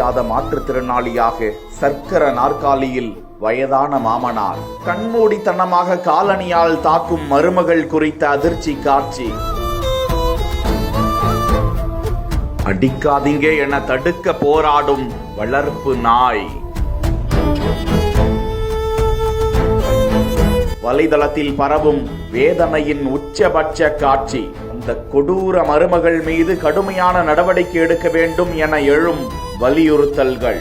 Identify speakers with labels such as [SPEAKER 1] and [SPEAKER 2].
[SPEAKER 1] முடியாத மாற்றுத்திறனாளியாக சர்க்கர நாற்காலியில் வயதான மாமனார். கண்மூடித்தனமாக காலணியால் தாக்கும் மருமகள் குறித்த அதிர்ச்சி காட்சி. அடிக்காதீங்க என தடுக்க போராடும் வளர்ப்பு நாய். வலைதளத்தில் பரவும் வேதனையின் உச்சபட்ச காட்சி. அந்த கொடூர மருமகள் மீது கடுமையான நடவடிக்கை எடுக்க வேண்டும் என எழும் வலியுறுத்தல்கள்.